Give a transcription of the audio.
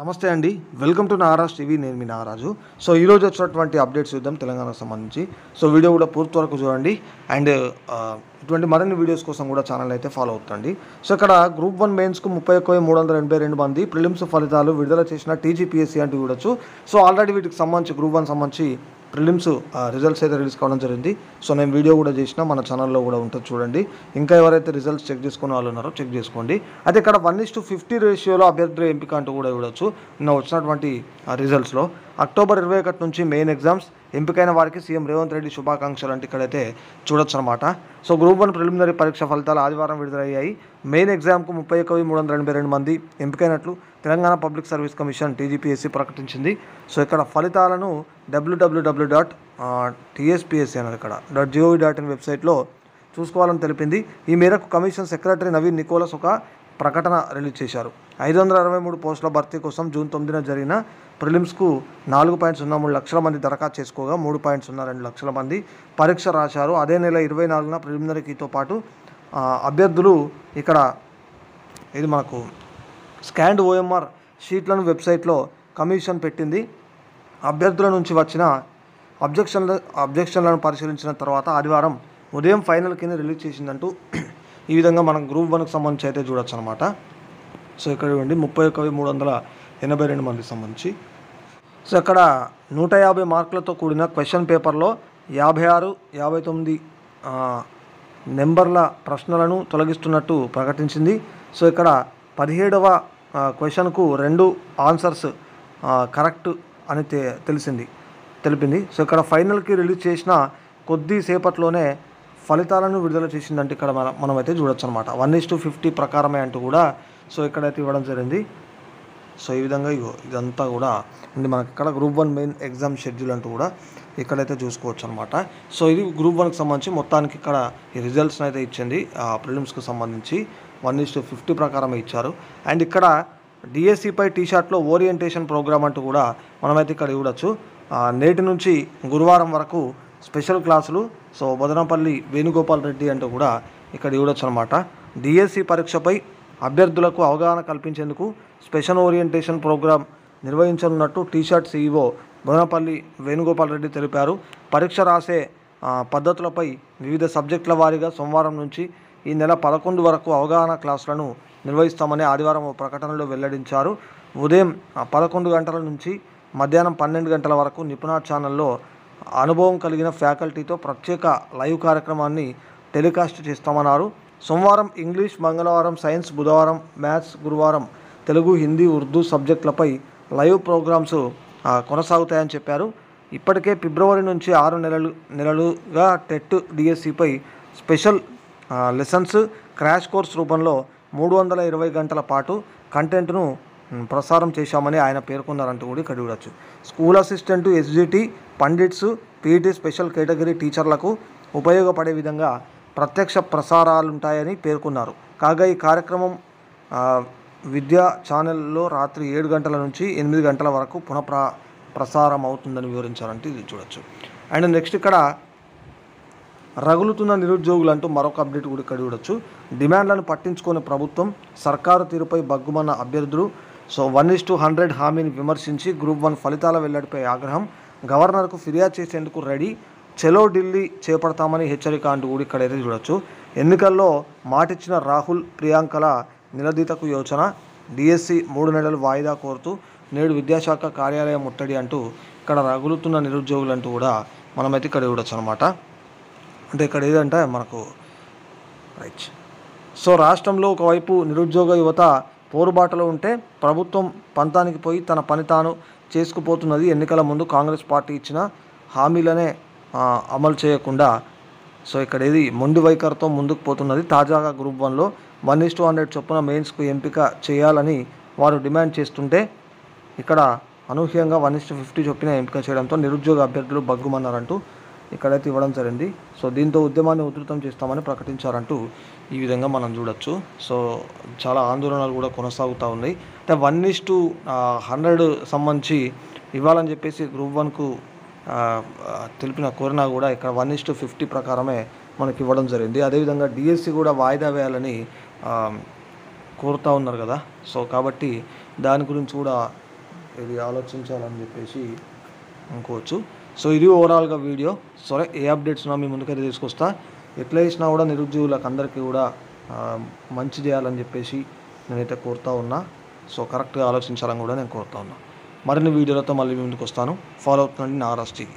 నమస్తే అండి, welcome to Naraj TV. నేను మీ నాగరాజు. సో ఈరోజు వచ్చినటువంటి అప్డేట్స్ చూద్దాం తెలంగాణకు సంబంధించి. సో వీడియో కూడా పూర్తి వరకు చూడండి. అండ్ ఇటువంటి మరిన్ని వీడియోస్ కోసం కూడా ఛానల్ అయితే ఫాలో అవుతుంది. సో ఇక్కడ గ్రూప్ 1 మెయిన్స్కు 31,382 మంది ప్రిలిమ్స్ ఫలితాలు విడుదల చేసిన టీజీపీఎస్సీ అంటూ చూడొచ్చు. సో ఆల్రెడీ వీటికి సంబంధించి గ్రూప్ 1 సంబంధించి ప్రిలిమ్స్ రిజల్ట్స్ అయితే రిలీజ్ కావడం జరిగింది. సో నేను వీడియో కూడా చేసిన మన ఛానల్లో కూడా ఉంటుంది, చూడండి. ఇంకా ఎవరైతే రిజల్ట్స్ చెక్ చేసుకునే వాళ్ళు ఉన్నారో చెక్ చేసుకోండి. అయితే ఇక్కడ 1:50 రేషియోలో అభ్యర్థుల ఎంపిక అంటూ కూడా చూడొచ్చు. నిన్న వచ్చినటువంటి రిజల్ట్స్లో అక్టోబర్ 21 నుంచి మెయిన్ ఎగ్జామ్స్ ఎంపికైన వారికి సీఎం రేవంత్ రెడ్డి శుభాకాంక్షలు అంటే ఇక్కడైతే చూడొచ్చు అనమాట. సో గ్రూప్ 1 ప్రిలిమినరీ పరీక్ష ఫలితాలు ఆదివారం విడుదలయ్యాయి. మెయిన్ ఎగ్జామ్కు 31,382 మంది ఎంపికైనట్లు Telangana public service commission TGPSC ప్రకటించింది. సో ఇక్కడ ఫలితాలను www.tspsc అనేది ఇక్కడ .gov.in వెబ్సైట్లో చూసుకోవాలని తెలిపింది. ఈ మేరకు కమిషన్ సెక్రటరీ నవీన్ నికోలస్ ఒక ప్రకటన రిలీజ్ చేశారు. 563 పోస్టుల భర్తీ కోసం జూన్ 9న జరిగిన ప్రిలిమ్స్కు 4.03 లక్షల మంది దరఖాస్తు చేసుకోగా 3.02 లక్షల మంది పరీక్ష రాశారు. అదే నెల 24న ప్రిలిమినరీతో పాటు అభ్యర్థులు ఇక్కడ ఇది మనకు స్కాన్డ్ ఓఎంఆర్ షీట్లను వెబ్సైట్లో కమిషన్ పెట్టింది. అభ్యర్థుల నుంచి వచ్చిన అబ్జెక్షన్లను పరిశీలించిన తర్వాత ఆదివారం ఉదయం ఫైనల్ కింద రిలీజ్ చేసిందంటూ ఈ విధంగా మనం గ్రూప్ 1కి సంబంధించి అయితే చూడొచ్చు అనమాట. సో ఇక్కడ చూడండి 31,382 మందికి సంబంధించి. సో ఇక్కడ 150 మార్కులతో కూడిన క్వశ్చన్ పేపర్లో 56, 59 నెంబర్ల ప్రశ్నలను తొలగిస్తున్నట్టు ప్రకటించింది. సో ఇక్కడ 17వ క్వశ్చన్కు 2 ఆన్సర్స్ కరెక్ట్ అని తెలిపింది. సో ఇక్కడ ఫైనల్కి రిలీజ్ చేసిన కొద్దిసేపట్లోనే ఫలితాలను విడుదల చేసిందంటే ఇక్కడ మనమైతే చూడొచ్చు అనమాట. 1:50 ప్రకారమే అంటూ కూడా సో ఇక్కడైతే ఇవ్వడం జరిగింది. సో ఈ విధంగా ఇదంతా కూడా ఉంది మనకి. ఇక్కడ గ్రూప్ 1 మెయిన్ ఎగ్జామ్ షెడ్యూల్ అంటూ కూడా ఇక్కడైతే చూసుకోవచ్చు అనమాట. సో ఇది గ్రూప్ 1కి సంబంధించి మొత్తానికి ఇక్కడ ఈ రిజల్ట్స్ని అయితే ఇచ్చింది. ప్రిలిమ్స్కి సంబంధించి 1:50 ప్రకారమే ఇచ్చారు. అండ్ ఇక్కడ డిఎస్సిపై టీషర్ట్లో ఓరియంటేషన్ ప్రోగ్రామ్ అంటూ కూడా మనమైతే ఇక్కడ చూడొచ్చు. నేటి నుంచి గురువారం వరకు స్పెషల్ క్లాసులు. సో బొదనపల్లి వేణుగోపాల్ రెడ్డి అంటూ కూడా ఇక్కడ చూడొచ్చు అనమాట. డిఎస్సి పరీక్షపై అభ్యర్థులకు అవగాహన కల్పించేందుకు స్పెషల్ ఓరియంటేషన్ ప్రోగ్రాం నిర్వహించనున్నట్టు టీషర్ట్ సీఈఓ బొదనపల్లి వేణుగోపాల్ రెడ్డి తెలిపారు. పరీక్ష రాసే పద్ధతులపై వివిధ సబ్జెక్టుల వారీగా సోమవారం నుంచి ఈ నెల 11 వరకు అవగాహన క్లాసులను నిర్వహిస్తామని ఆదివారం ప్రకటనలో వెల్లడించారు. ఉదయం 11 గంటల నుంచి మధ్యాహ్నం 12 గంటల వరకు నిపుణ ఛానల్లో అనుభవం కలిగిన ఫ్యాకల్టీతో ప్రత్యేక లైవ్ కార్యక్రమాన్ని టెలికాస్ట్ చేస్తామన్నారు. సోమవారం ఇంగ్లీష్, మంగళవారం సైన్స్, బుధవారం మ్యాథ్స్, గురువారం తెలుగు, హిందీ, ఉర్దూ సబ్జెక్టులపై లైవ్ ప్రోగ్రామ్స్ కొనసాగుతాయని చెప్పారు. ఇప్పటికే ఫిబ్రవరి నుంచి 6 నెలలుగా టెట్ డిఎస్సిపై స్పెషల్ లెసన్స్ క్రాష్ కోర్స్ రూపంలో 320 గంటల పాటు కంటెంట్ను ప్రసారం చేశామని ఆయన పేర్కొన్నారంటూ కూడా ఇక్కడ చూడొచ్చు. School assistant, SGT, pundits, PET special category టీచర్లకు ఉపయోగపడే విధంగా ప్రత్యక్ష ప్రసారాలుంటాయని పేర్కొన్నారు. కాగా ఈ కార్యక్రమం విద్యా ఛానల్లో రాత్రి 7 గంటల నుంచి 8 గంటల వరకు ప్రసారం అవుతుందని వివరించారంటే ఇది చూడొచ్చు. అండ్ నెక్స్ట్ ఇక్కడ రగులుతున్న నిరుద్యోగులంటూ మరొక అప్డేట్ కూడా ఇక్కడ చూడొచ్చు. డిమాండ్లను పట్టించుకునే ప్రభుత్వం, సర్కారు తీరుపై బగ్గుమన్న అభ్యర్థులు. సో 1:100 హామీని విమర్శించి గ్రూప్ 1 ఫలితాల వెల్లడిపై ఆగ్రహం. గవర్నర్కు ఫిర్యాదు చేసేందుకు రెడీ, చలో ఢిల్లీ చేపడతామని హెచ్చరిక అంటూ కూడా ఇక్కడైతే చూడొచ్చు. ఎన్నికల్లో మాటిచ్చిన రాహుల్, ప్రియాంకల నిలదీతకు యోచన. డిఎస్సి 3 నెలలు వాయిదా కోరుతూ నేడు విద్యాశాఖ కార్యాలయం ముట్టడి అంటూ ఇక్కడ రగులుతున్న నిరుద్యోగులు అంటూ కూడా మనమైతే ఇక్కడ చూడొచ్చు అనమాట. అంటే ఇక్కడ ఏదంటే మనకు రైట్. సో రాష్ట్రంలో ఒకవైపు నిరుద్యోగ యువత పోరుబాటలో ఉంటే ప్రభుత్వం పంతానికి పోయి తన పని తాను చేసుకుపోతున్నది. ఎన్నికల ముందు కాంగ్రెస్ పార్టీ ఇచ్చిన హామీలనే అమలు చేయకుండా సో ఇక్కడ ఏది మొండి వైఖరితో ముందుకు పోతున్నది. తాజాగా గ్రూప్ 1లో 1:100 చొప్పున మెయిన్స్కు ఎంపిక చేయాలని వారు డిమాండ్ చేస్తుంటే ఇక్కడ అనూహ్యంగా 1:50 చొప్పున ఎంపిక చేయడంతో నిరుద్యోగ అభ్యర్థులు బగ్గుమన్నారంటూ ఇక్కడైతే ఇవ్వడం జరిగింది. సో దీంతో ఉద్యమాన్ని ఉధృతం చేస్తామని ప్రకటించారంటూ ఈ విధంగా మనం చూడొచ్చు. సో చాలా ఆందోళనలు కూడా కొనసాగుతూ ఉన్నాయి. అంటే 1:100 సంబంధించి ఇవ్వాలని చెప్పేసి గ్రూప్ 1కు కోరినా కూడా ఇక్కడ 1:50 ప్రకారమే మనకి ఇవ్వడం జరిగింది. అదేవిధంగా డిఎస్సి కూడా వాయిదా వేయాలని కోరుతూ ఉన్నారు కదా. సో కాబట్టి దాని గురించి కూడా ఇది ఆలోచించాలని చెప్పేసి అనుకోవచ్చు. సో ఇది ఓవరాల్గా వీడియో. సరే, ఏ అప్డేట్స్ ఉన్నా మీ ముందుకైతే తీసుకొస్తా. ఎట్లా చేసినా కూడా నిరుద్యోగులకు అందరికీ కూడా మంచి చేయాలని చెప్పేసి నేనైతే కోరుతా ఉన్నా. సో కరెక్ట్గా ఆలోచించాలని కూడా నేను కోరుతా ఉన్నా. మరిన్ని వీడియోలతో మళ్ళీ మీ ముందుకు వస్తాను. ఫాలో అవుతుందండి నాగరాజ్ టీవీ.